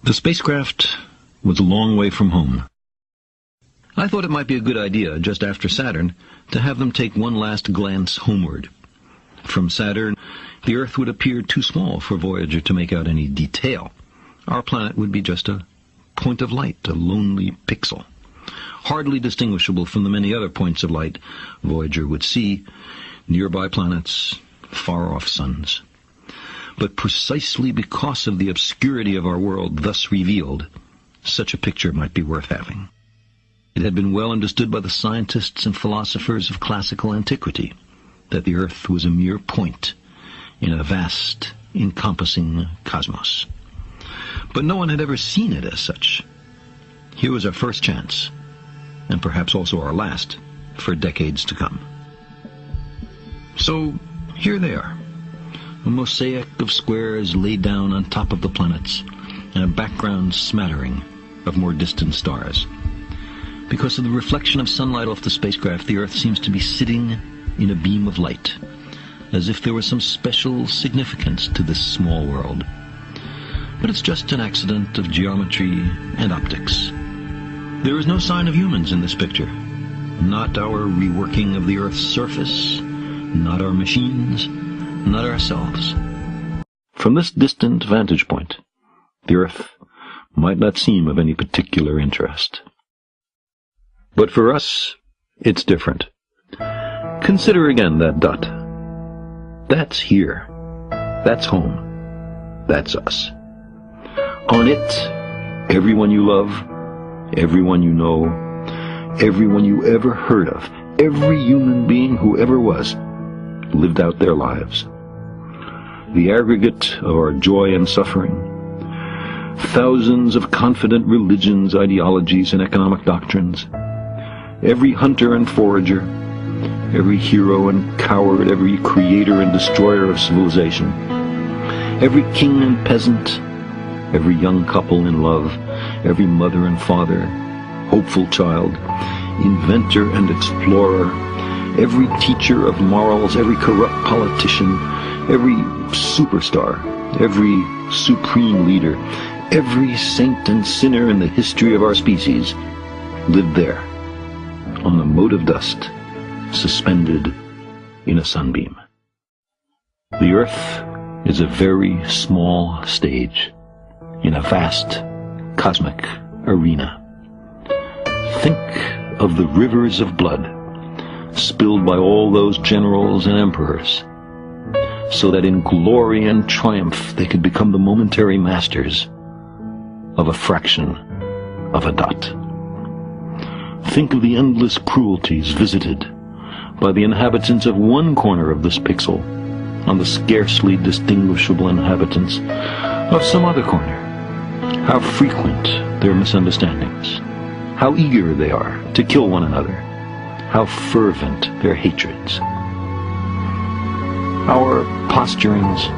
The spacecraft was a long way from home. I thought it might be a good idea, just after Saturn, to have them take one last glance homeward. From Saturn, the Earth would appear too small for Voyager to make out any detail. Our planet would be just a point of light, a lonely pixel, hardly distinguishable from the many other points of light Voyager would see, nearby planets, far-off suns. But precisely because of the obscurity of our world thus revealed, such a picture might be worth having. It had been well understood by the scientists and philosophers of classical antiquity that the Earth was a mere point in a vast, encompassing cosmos. But no one had ever seen it as such. Here was our first chance, and perhaps also our last, for decades to come. So, here they are. A mosaic of squares laid down on top of the planets, and a background smattering of more distant stars. Because of the reflection of sunlight off the spacecraft, the Earth seems to be sitting in a beam of light, as if there was some special significance to this small world. But it's just an accident of geometry and optics. There is no sign of humans in this picture. Not our reworking of the Earth's surface, not our machines, not ourselves. From this distant vantage point, the Earth might not seem of any particular interest. But for us, it's different. Consider again that dot. That's here. That's home. That's us. On it, everyone you love, everyone you know, everyone you ever heard of, every human being who ever was, lived out their lives. The aggregate of our joy and suffering, thousands of confident religions, ideologies, and economic doctrines, every hunter and forager, every hero and coward, every creator and destroyer of civilization, every king and peasant, every young couple in love, every mother and father, hopeful child, inventor and explorer, every teacher of morals, every corrupt politician, every superstar, every supreme leader, every saint and sinner in the history of our species lived there, on a mote of dust, suspended in a sunbeam. The Earth is a very small stage in a vast cosmic arena. Think of the rivers of blood spilled by all those generals and emperors, so that in glory and triumph they could become the momentary masters of a fraction of a dot. Think of the endless cruelties visited by the inhabitants of one corner of this pixel on the scarcely distinguishable inhabitants of some other corner. How frequent their misunderstandings, how eager they are to kill one another, how fervent their hatreds. Our posturings,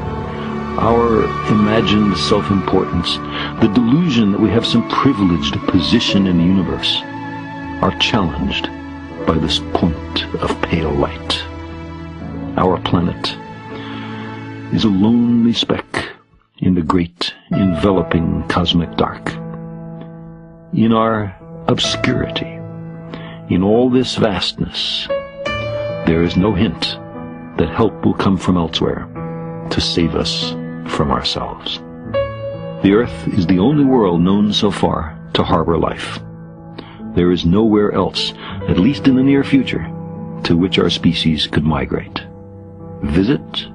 our imagined self-importance, the delusion that we have some privileged position in the universe, are challenged by this point of pale light. Our planet is a lonely speck in the great enveloping cosmic dark. In our obscurity, in all this vastness, there is no hint that help will come from elsewhere to save us from ourselves. The Earth is the only world known so far to harbor life. There is nowhere else, at least in the near future, to which our species could migrate. Visit?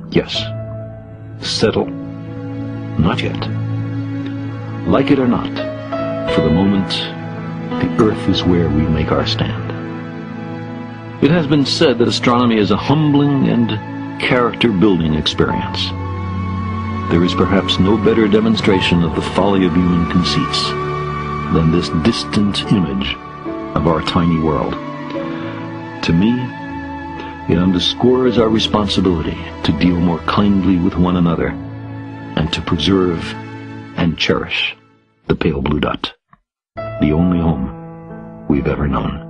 Yes. Settle? Not yet. Like it or not, for the moment, the Earth is where we make our stand. It has been said that astronomy is a humbling and character-building experience. There is perhaps no better demonstration of the folly of human conceits than this distant image of our tiny world. To me, it underscores our responsibility to deal more kindly with one another and to preserve and cherish the pale blue dot, the only home we've ever known.